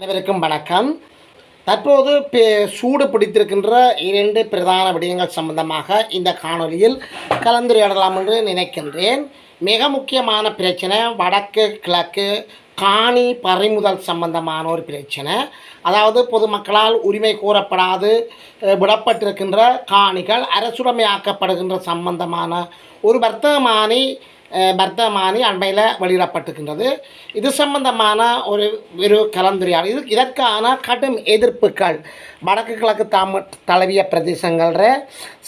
அனைவருக்கும் வணக்கம். தற்போது சூடு பிடித்திருக்கின்ற 2 பிரதான விடயங்கள் சம்பந்தமாக இந்த காணொலியில் கலந்துரையாடலாம் என்று நினைக்கின்றேன். மிக முக்கியமான பிரச்சனை வடக்கு கிழக்கு காணி பறிமுதல் சம்பந்தமான ஒரு பிரச்சனை. அதாவது பொதுமக்களால் உரிமை கோரப்படாது விடப்பட்டிருக்கின்ற காணிகள் அரசுடைமையாக்கப்படுகின்ற சம்பந்தமான ஒரு வர்த்தமானி அண்மையில் வெளியிடப்பட்டிருக்கின்றது. இது சம்பந்தமான ஒரு கலந்துரையாடல். இதற்கான கடும் எதிர்ப்புகள் வடக்கு கிழக்கு தழுவிய பிரதேசங்களில்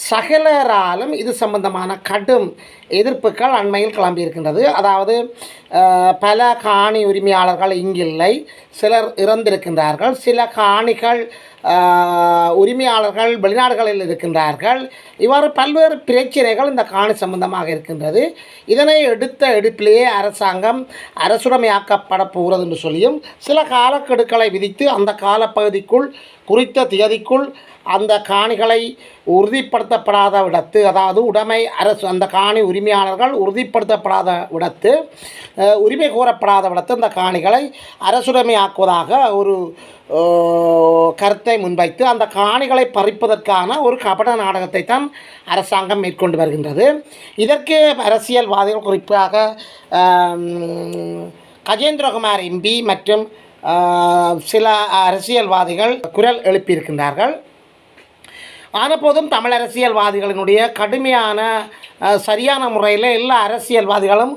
சகலராலும் இது சம்பந்தமான கடும் எதிர்ப்புகள் அண்மையில் கிளம்பியிருக்கின்றது. அதாவது பல காணி உரிமையாளர்கள் இங்கில்லை, சிலர் இறந்திருக்கின்றார்கள், சில காணிகள் உரிமையாளர்கள் வெளிநாடுகளில் இருக்கின்றார்கள். இவ்வாறு பல்வேறு பிரச்சனைகள் இந்த காணி சம்பந்தமாக இருக்கின்றது. இதனை எடுப்பிலேயே அரசாங்கம் அரசுடைமையாக்கப்பட போகிறது என்று சொல்லியும் சில காலக்கெடுக்களை விதித்து அந்த காலப்பகுதிக்குள் குறித்த தேதிக்குள் அந்த காணிகளை உறுதிப்படுத்தப்படாத விடத்து, அதாவது உடைமை அரசு அந்த காணி உரிமையாளர்கள் உறுதிப்படுத்தப்படாத விடத்து, உரிமை கோரப்படாத விடத்து அந்த காணிகளை அரசுடைமையாக்குவதாக ஒரு கருத்தை முன்வைத்து அந்த காணிகளை பறிப்பதற்கான ஒரு கபட நாடகத்தை தான் அரசாங்கம் மேற்கொண்டு வருகின்றது. இதற்கு அரசியல்வாதிகள் குறிப்பாக கஜேந்திரகுமார் எம்பி மற்றும் சில அரசியல்வாதிகள் குரல் எழுப்பியிருக்கின்றார்கள். ஆனபோதும் தமிழ் அரசியல்வாதிகளினுடைய கடுமையான சரியான முறையில் எல்லா அரசியல்வாதிகளும்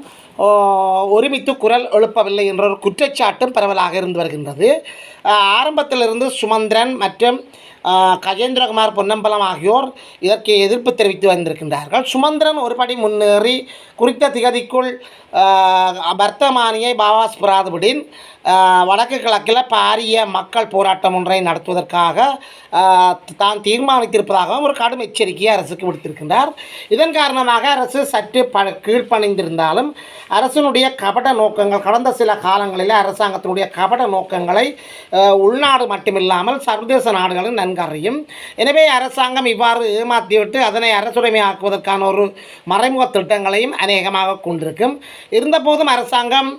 ஒருமித்து குரல் எழுப்பவில்லை என்ற ஒரு குற்றச்சாட்டும் பரவலாக இருந்து வருகின்றது. ஆரம்பத்திலிருந்து சுமந்திரன் மற்றும் கஜேந்திரகுமார் பொன்னம்பலம் ஆகியோர் இதற்கு எதிர்ப்பு தெரிவித்து வந்திருக்கின்றார்கள். சுமந்திரன் ஒருபடி முன்னேறி குறித்த திகதிக்குள் வர்த்தமானியை பாவாஸ் பெறாதபடின் வடக்கு கிழக்கில் பாரிய மக்கள் போராட்டம் ஒன்றை நடத்துவதற்காக தான் தீர்மானித்திருப்பதாகவும் ஒரு கடும் எச்சரிக்கையை அரசுக்கு விடுத்திருக்கின்றார். இதன் காரணமாக அரசு சற்று கீழ்ப்பணிந்திருந்தாலும் அரசினுடைய கபட நோக்கங்கள் கடந்த சில காலங்களில் அரசாங்கத்தினுடைய கபட நோக்கங்களை உள்நாடு மட்டுமில்லாமல் சர்வதேச நாடுகளும் நன்கறியும். எனவே அரசாங்கம் இவ்வாறு ஏமாற்றிவிட்டு அதனை அரசுடைமையாக்குவதற்கான ஒரு மறைமுக திட்டங்களையும் அநேகமாக கொண்டிருக்கும். இருந்தபோதும் அரசாங்கம்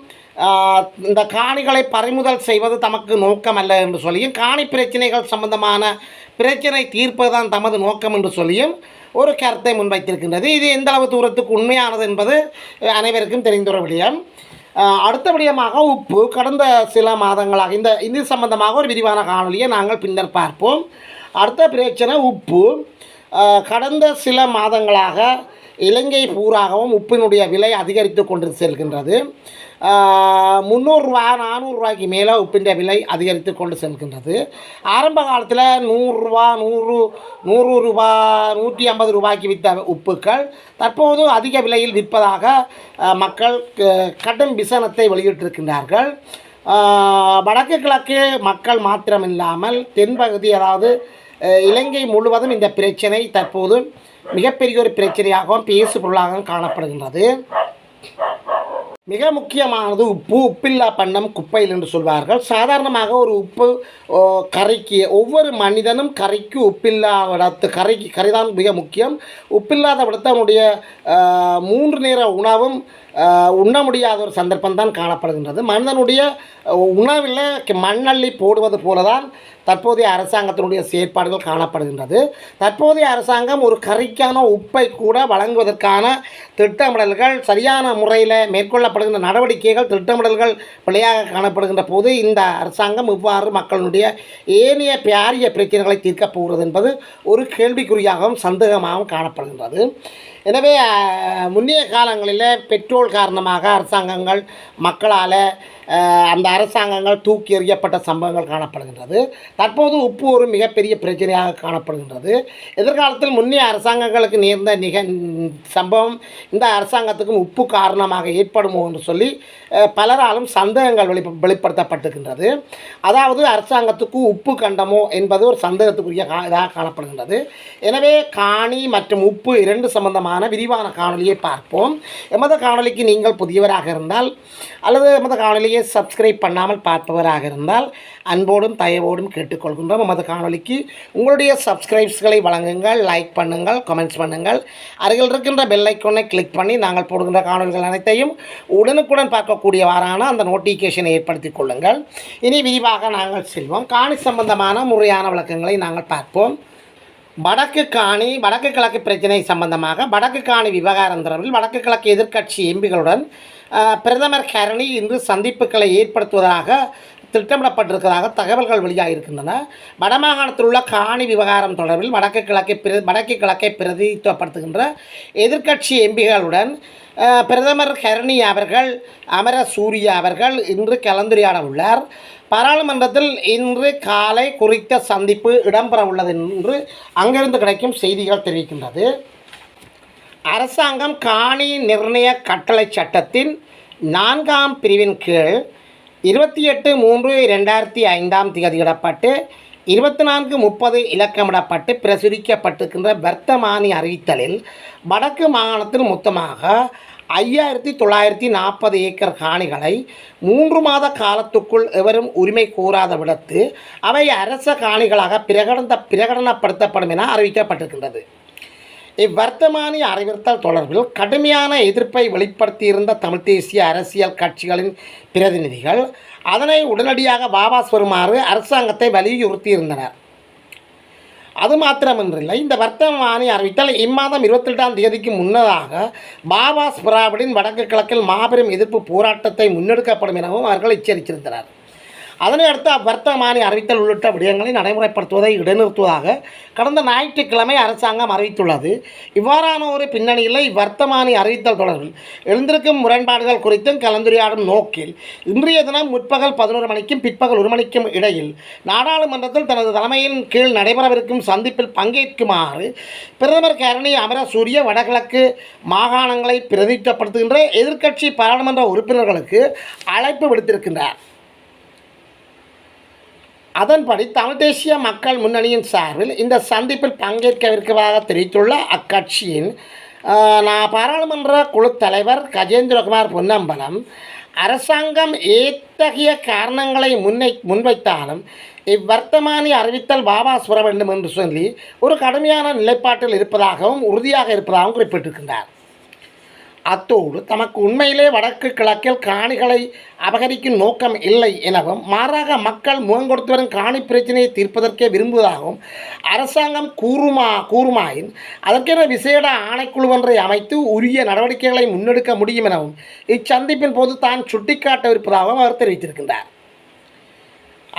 இந்த காணிகளை பறிமுதல் செய்வது தமக்கு நோக்கம் அல்ல என்று சொல்லியும், காணி பிரச்சனைகள் சம்பந்தமான பிரச்சனை தீர்ப்பதுதான் தமது நோக்கம் என்று சொல்லியும் ஒரு கருத்தை முன்வைத்திருக்கின்றது. இது எந்த அளவு தூரத்துக்கு உண்மையானது என்பது அனைவருக்கும் தெரிந்த ஒரு விடயம். அடுத்த விடயமாக உப்பு கடந்த சில மாதங்களாக இது சம்பந்தமாக ஒரு விரிவான காணொலியை நாங்கள் பின்னர் பார்ப்போம். அடுத்த பிரச்சனை உப்பு. கடந்த சில மாதங்களாக இலங்கை பூராகவும் உப்பினுடைய விலை அதிகரித்து கொண்டு செல்கின்றது. 300 ரூபா 400 ரூபாய்க்கு மேலே உப்பின் விலை அதிகரித்து கொண்டு செல்கின்றது. ஆரம்ப காலத்தில் 100 ரூபா 100 ரூபா 150 ரூபாய்க்கு விற்ற உப்புக்கள் தற்போது அதிக விலையில் விற்பதாக மக்கள் கடும் விசனத்தை வெளியிட்டிருக்கின்றார்கள். வடக்கு கிழக்கு மக்கள் மாத்திரமில்லாமல் தென்பகுதி, அதாவது இலங்கை முழுவதும் இந்த பிரச்சனை தற்போது மிகப்பெரிய ஒரு பிரச்சனையாகவும் பேசு பொருளாகவும் காணப்படுகின்றது. மிக முக்கியமானது உப்பு. உப்பில்லா பண்டம் குப்பையில் என்று சொல்வார்கள். சாதாரணமாக ஒரு உப்பு கறிக்கு ஒவ்வொரு மனிதனும் கறிக்கு உப்பில்லா விடத்து கறிதான் மிக முக்கியம். உப்பில்லாத விடத்து அவனுடைய 3 நேர உணவும் உண்ண முடியாத ஒரு சந்தர்ப்பம் தான் காணப்படுகின்றது. மனிதனுடைய உணவில் மண்ணள்ளி போடுவது போலதான் தற்போதைய அரசாங்கத்தினுடைய செயற்பாடுகள் காணப்படுகின்றது. தற்போதைய அரசாங்கம் ஒரு கறிக்கான உப்பை கூட வழங்குவதற்கான திட்டமிடல்கள் சரியான முறையில் மேற்கொள்ளப்படுகின்ற நடவடிக்கைகள் திட்டமிடல்கள் பிழையாக காணப்படுகின்ற போது இந்த அரசாங்கம் இவ்வாறு மக்களுடைய ஏனைய பாரிய பிரச்சனைகளை தீர்க்கப் போகிறது என்பது ஒரு கேள்விக்குறியாகவும் சந்தேகமாகவும் காணப்படுகின்றது. எனவே முன்னைய காலங்களில் பெட்ரோல் காரணமாக அரசாங்கங்கள் மக்களால் அந்த அரசாங்கங்கள் தூக்கி எறியப்பட்ட சம்பவங்கள் காணப்படுகின்றது. தற்போது உப்பு ஒரு மிகப்பெரிய பிரச்சனையாக காணப்படுகின்றது. எதிர்காலத்தில் முன்னைய அரசாங்கங்களுக்கு நேர்ந்த சம்பவம் இந்த அரசாங்கத்துக்கும் உப்பு காரணமாக ஏற்படுமோ என்று சொல்லி பலராலும் சந்தேகங்கள் வெளிப்படுத்தப்பட்டிருக்கின்றது. அதாவது அரசாங்கத்துக்கு உப்பு கண்டமோ என்பது ஒரு சந்தேகத்துக்குரிய இதாக காணப்படுகின்றது. எனவே காணி மற்றும் உப்பு 2 சம்பந்தமான சம்பந்தமான விரிவான காணொலியை பார்ப்போம். எமது காணொலிக்கு நீங்கள் புதியவராக இருந்தால் அல்லது எமது காணொலியை சப்ஸ்கிரைப் பண்ணாமல் பார்ப்பவராக இருந்தால் அன்போடும் தயவோடும் கேட்டுக்கொள்கின்றோம். எமது காணொலிக்கு உங்களுடைய சப்ஸ்கிரைப்ஸ்களை வழங்குங்கள், லைக் பண்ணுங்கள், கமெண்ட்ஸ் பண்ணுங்கள். அருகில் இருக்கின்ற பெல் ஐக்கானை கிளிக் பண்ணி நாங்கள் போடுகின்ற காணொலிகள் அனைத்தையும் உடனுக்குடன் பார்க்கக்கூடியவாறான அந்த நோட்டிஃபிகேஷனை ஏற்படுத்திக் கொள்ளுங்கள். இனி விரிவாக நாங்கள் செல்வோம். காணி சம்பந்தமான முறையான விளக்கங்களை நாங்கள் பார்ப்போம். வடக்கு கிழக்கு பிரச்சினை சம்பந்தமாக வடக்கு காணி விவகாரம் தொடர்பில் வடக்கு கிழக்கு எதிர்க்கட்சி எம்பிகளுடன் பிரதமர் கரணி இன்று சந்திப்புகளை ஏற்படுத்துவதாக திட்டமிடப்பட்டிருப்பதாக தகவல்கள் வெளியாகியிருக்கின்றன. வடமாகாணத்தில் உள்ள காணி விவகாரம் தொடர்பில் வடக்கு கிழக்கை பிரதிநிதித்துவப்படுத்துகின்ற எதிர்க்கட்சி எம்பிகளுடன் பிரதமர் கரணி அவர்கள் அமர சூர்யா அவர்கள் இன்று கலந்துரையாட உள்ளார். பாராளுமன்றத்தில் இன்று காலை குறித்த சந்திப்பு இடம்பெற உள்ளது என்று அங்கிருந்து கிடைக்கும் செய்திகள் தெரிவிக்கின்றது. அரசாங்கம் காணி நிர்ணய கட்டளை சட்டத்தின் 4ஆம் பிரிவின் கீழ் 28/3/2005 தேதியிடப்பட்டு 24/30 இலக்கமிடப்பட்டு பிரசுரிக்கப்பட்டிருக்கின்ற வர்த்தமானி அறிவித்தலில் வடக்கு மாகாணத்தில் மொத்தமாக 5940 ஏக்கர் காணிகளை 3 மாத காலத்துக்குள் எவரும் உரிமை கோராத விடத்து அவை அரச காணிகளாக பிரகடனப்படுத்தப்படும் என அறிவிக்கப்பட்டிருக்கின்றது. இவ்வர்த்தமானி அறிவித்தல் தொடர்பில் கடுமையான எதிர்ப்பை வெளிப்படுத்தியிருந்த தமிழ் தேசிய அரசியல் கட்சிகளின் பிரதிநிதிகள் அதனை உடனடியாக வாபஸ் வருமாறு அரசாங்கத்தை வலியுறுத்தியிருந்தனர். அது மாத்திரமின்றில்லை, இந்த வர்த்தமானி அறிவித்தல் இம்மாதம் 28ஆம் தேதிக்கு முன்னதாக பாபாஸ் பிராவிடின் வடக்கு கிழக்கில் மாபெரும் எதிர்ப்பு போராட்டத்தை முன்னெடுக்கப்படும் எனவும் அவர்கள் எச்சரித்திருந்தனர். அதனை அடுத்து அவ்வர்த்தமானி அறிவித்தல் உள்ளிட்ட விடயங்களை நடைமுறைப்படுத்துவதை இடைநிறுத்துவதாக கடந்த ஞாயிற்றுக்கிழமை அரசாங்கம் அறிவித்துள்ளது. இவ்வாறான ஒரு பின்னணியில் இவ்வர்த்தமானி அறிவித்தல் தொடர்பில் எழுந்திருக்கும் முரண்பாடுகள் குறித்தும் கலந்துரையாடும் நோக்கில் இன்றைய தினம் முற்பகல் 11 மணிக்கும் பிற்பகல் 1 மணிக்கும் இடையில் நாடாளுமன்றத்தில் தனது தலைமையின் கீழ் நடைபெறவிருக்கும் சந்திப்பில் பங்கேற்குமாறு பிரதமர் கரணி அமரசூரிய வடகிழக்கு மாகாணங்களை பிரதிநிதித்துவப்படுத்துகின்ற எதிர்க்கட்சி பாராளுமன்ற உறுப்பினர்களுக்கு அழைப்பு விடுத்திருக்கின்றார். அதன்படி தமிழ் தேசிய மக்கள் முன்னணியின் சார்பில் இந்த சந்திப்பில் பங்கேற்கவிருப்பதாக தெரிவித்துள்ள அக்கட்சியின் பாராளுமன்ற குழு தலைவர் கஜேந்திரகுமார் பொன்னம்பலம், அரசாங்கம் ஏத்தகைய காரணங்களை முன்வைத்தாலும் இவ்வர்த்தமானி அறிவித்தல் வாபஸ் பெற வேண்டும் என்று சொல்லி ஒரு கடுமையான நிலைப்பாட்டில் இருப்பதாகவும் உறுதியாக இருப்பதாகவும் குறிப்பிட்டிருக்கின்றார். அத்தோடு தமக்கு உண்மையிலே வடக்கு கிழக்கில் காணிகளை அபகரிக்கும் நோக்கம் இல்லை எனவும் மாறாக மக்கள் முகங்கொடுத்து வரும் காணி பிரச்சினையை தீர்ப்பதற்கே விரும்புவதாகவும் அரசாங்கம் கூறுமாயின் அதற்கென விசேட ஆணைக்குழு ஒன்றை அமைத்து உரிய நடவடிக்கைகளை முன்னெடுக்க முடியும் எனவும் இச்சந்திப்பின் போது தான் சுட்டிக்காட்டவிருப்பதாகவும் அவர் தெரிவித்திருக்கின்றார்.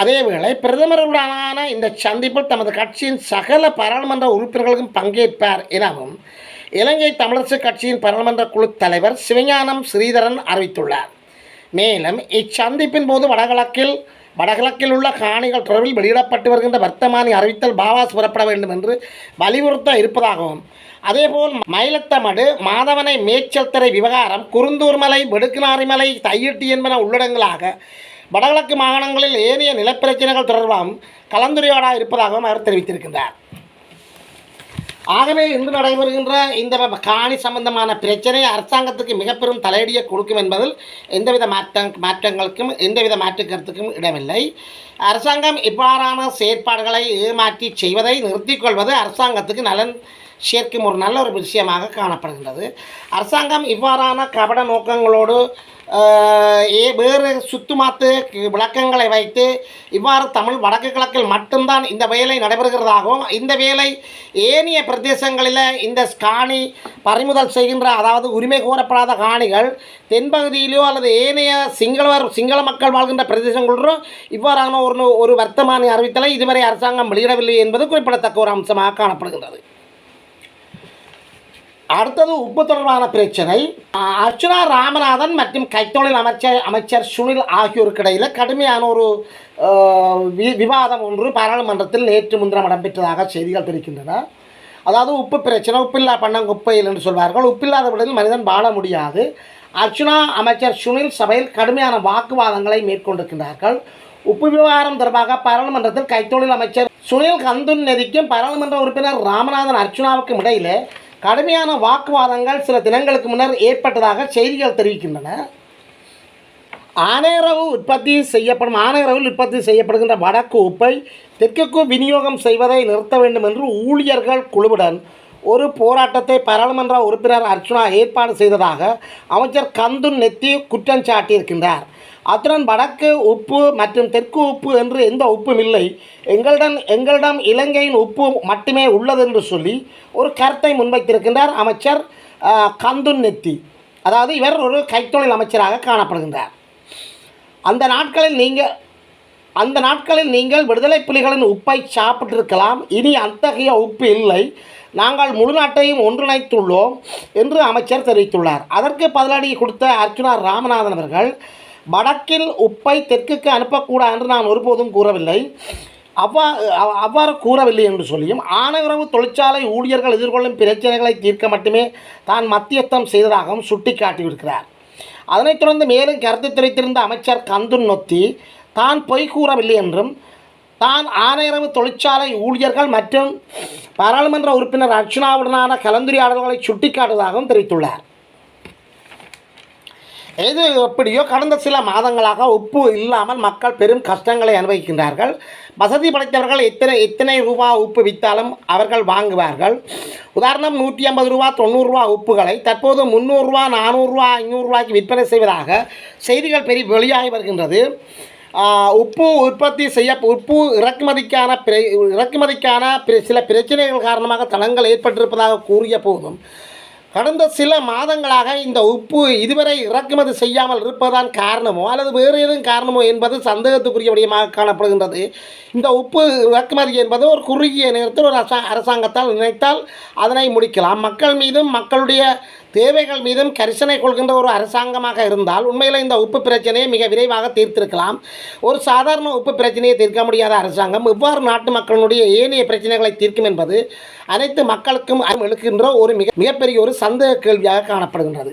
அதேவேளை பிரதமருடனான இந்த சந்திப்பில் தமது கட்சியின் சகல பாராளுமன்ற உறுப்பினர்களுக்கும் பங்கேற்பார் எனவும் இலங்கை தமிழரசு கட்சியின் பாராளுமன்ற குழு தலைவர் சிவஞானம் ஸ்ரீதரன் அறிவித்துள்ளார். மேலும் இச்சந்திப்பின் போது வடகிழக்கில் உள்ள காணிகள் தொடர்பில் வெளியிடப்பட்டு வருகின்ற வர்த்தமானி அறிவித்தல் பாவாஸ் பெறப்பட வேண்டும் என்று வலியுறுத்த இருப்பதாகவும், அதேபோல் மயிலத்தமடு மாதவனை மேய்ச்சல்தரை விவகாரம் குருந்தூர்மலை வெடுக்குநாரிமலை தையிட்டி என்பன உள்ளடங்களாக வடகிழக்கு மாகாணங்களில் ஏனைய நிலப்பிரச்சனைகள் தொடர்பாகவும் கலந்துரையாட இருப்பதாகவும் அவர் தெரிவித்திருக்கின்றார். ஆகவே இன்று நடைபெறுகின்ற இந்த காணி சம்பந்தமான பிரச்சனை அரசாங்கத்துக்கு மிக பெரும் தலையடியை கொடுக்கும் என்பதில் எந்தவித மாற்றங்களுக்கும் எந்தவித மாற்று கருத்துக்கும் இடமில்லை. அரசாங்கம் இவ்வாறான செயற்பாடுகளை ஏமாற்றி செய்வதை நிறுத்திக் கொள்வது அரசாங்கத்துக்கு நலன் சேர்க்கும் ஒரு நல்ல ஒரு விஷயமாக காணப்படுகின்றது. அரசாங்கம் இவ்வாறான கபட நோக்கங்களோடு வேறு சுத்துமாத்து விளக்கங்களை வைத்து இவ்வாறு தமிழ் வடக்கு கிழக்கில் மட்டும்தான் இந்த வேலை நடைபெறுகிறதாகவும், இந்த வேலை ஏனைய பிரதேசங்களில் இந்த காணி பறிமுதல் செய்கின்ற, அதாவது உரிமை கோரப்படாத காணிகள் தென்பகுதியிலோ அல்லது ஏனைய சிங்கள மக்கள் வாழ்கின்ற பிரதேசங்களிலும் இவ்வாறான ஒரு வர்த்தமானி அறிவித்தலை இதுவரை அரசாங்கம் வெளியிடவில்லை என்பது குறிப்பிடத்தக்க ஒரு அம்சமாக காணப்படுகின்றது. அடுத்தது உப்பு தொடர்பான பிரச்சனை. அர்ச்சுனா ராமநாதன் மற்றும் கைத்தொழில் அமைச்சர் சுனில் ஆகியோருக்கு இடையில் கடுமையான ஒரு விவாதம் ஒன்று பாராளுமன்றத்தில் நேற்று முன்தினம் இடம்பெற்றதாக செய்திகள் தெரிவிக்கின்றன. அதாவது உப்பு பிரச்சனை, உப்பில்லா பண்ணங்குப்பையில் என்று சொல்வார்கள். உப்பில்லாத விடத்தில் மனிதன் வாழ முடியாது. அர்ச்சுனா அமைச்சர் சுனில் சபையில் கடுமையான வாக்குவாதங்களை மேற்கொண்டிருக்கின்றார்கள். உப்பு விவகாரம் தொடர்பாக பாராளுமன்றத்தில் கைத்தொழில் அமைச்சர் சுனில் கந்துன் நெறிக்கும் பாராளுமன்ற உறுப்பினர் ராமநாதன் அர்ச்சுனாவுக்கும் இடையிலே கடுமையான வாக்குவாதங்கள் சில தினங்களுக்கு முன்னர் ஏற்பட்டதாக செய்திகள் தெரிவிக்கின்றன. ஆனையரவு உற்பத்தி செய்யப்படுகின்ற வடக்கு உப்பை தெற்குக்கு விநியோகம் செய்வதை நிறுத்த வேண்டும் என்று ஊழியர்கள் குழுவுடன் ஒரு போராட்டத்தை பாராளுமன்ற உறுப்பினர் அர்ச்சுனா ஏற்பாடு செய்ததாக அமைச்சர் கந்துன் நெத்தி குற்றம் சாட்டியிருக்கின்றார். அத்துடன் வடக்கு உப்பு மற்றும் தெற்கு உப்பு என்று எந்த உப்பும் இல்லை, எங்களிடம் இலங்கையின் உப்பு மட்டுமே உள்ளது என்று சொல்லி ஒரு கருத்தை முன்வைத்திருக்கின்றார் அமைச்சர் கந்துன் நெத்தி. அதாவது இவர் ஒரு கைத்தொழில் அமைச்சராக காணப்படுகின்றார். அந்த நாட்களில் நீங்கள் விடுதலை புலிகளின் உப்பை சாப்பிட்டிருக்கலாம், இனி அத்தகைய உப்பு இல்லை, நாங்கள் முழு நாட்டையும் ஒன்றிணைத்துள்ளோம் என்று அமைச்சர் தெரிவித்துள்ளார். அதற்கு பதிலடி கொடுத்த அர்ச்சுனா ராமநாதன் அவர்கள், வடக்கில் உப்பை தெற்குக்கு அனுப்பக்கூடாது என்று நான் ஒருபோதும் கூறவில்லை, அவ்வாறு கூறவில்லை என்று சொல்லியும் ஆனையுறவு தொழிற்சாலை ஊழியர்கள் எதிர்கொள்ளும் பிரச்சனைகளை தீர்க்க மட்டுமே தான் மத்தியஸ்தம் செய்ததாகவும் சுட்டிக்காட்டியிருக்கிறார். அதனைத் தொடர்ந்து மேலும் கருத்து தெரிவித்திருந்த அமைச்சர் கந்துன் நொத்தி தான் பொய் கூறவில்லை என்றும் தான் ஆனையரவு தொழிற்சாலை ஊழியர்கள் மற்றும் பாராளுமன்ற உறுப்பினர் அர்ச்சுனாவுடனான கலந்துரையாடல்களை சுட்டிக்காட்டுவதாகவும் தெரிவித்துள்ளார். எது எப்படியோ கடந்த சில மாதங்களாக உப்பு இல்லாமல் மக்கள் பெரும் கஷ்டங்களை அனுபவிக்கின்றார்கள். வசதி படைத்தவர்கள் எத்தனை ரூபா உப்பு விற்றாலும் அவர்கள் வாங்குவார்கள். உதாரணம் 150 ரூபா 90 ரூபா உப்புகளை தற்போது 300 ரூபா 400 ரூபா 500 ரூபாய்க்கு விற்பனை செய்வதாக செய்திகள் வெளியாகி வருகின்றது. உப்பு இறக்குமதிக்கான சில பிரச்சனைகள் காரணமாக தடங்கள் ஏற்பட்டிருப்பதாக கூறிய போதும் கடந்த சில மாதங்களாக இந்த உப்பு இதுவரை இறக்குமதி செய்யாமல் இருப்பதான் காரணமோ அல்லது வேறு எதுவும் காரணமோ என்பது சந்தேகத்துக்குரிய விடயமாக காணப்படுகின்றது. இந்த உப்பு இறக்குமதி என்பது ஒரு குறுகிய நேரத்தில் ஒரு அரசாங்கத்தால் நினைத்தால் அதனை முடிக்கலாம். மக்கள் மீதும் மக்களுடைய தேவைகள் மீதும் கரிசனை கொள்கின்ற ஒரு அரசாங்கமாக இருந்தால் உண்மையில் இந்த உப்பு பிரச்சனையை மிக விரைவாக தீர்த்திருக்கலாம். ஒரு சாதாரண உப்பு பிரச்சனையை தீர்க்க முடியாத அரசாங்கம் எவ்வாறு நாட்டு மக்களுடைய ஏனைய பிரச்சனைகளை தீர்க்கும் என்பது அனைத்து மக்களுக்கும் எழுக்கின்ற ஒரு மிகப்பெரிய ஒரு சந்தேக கேள்வியாக காணப்படுகின்றது.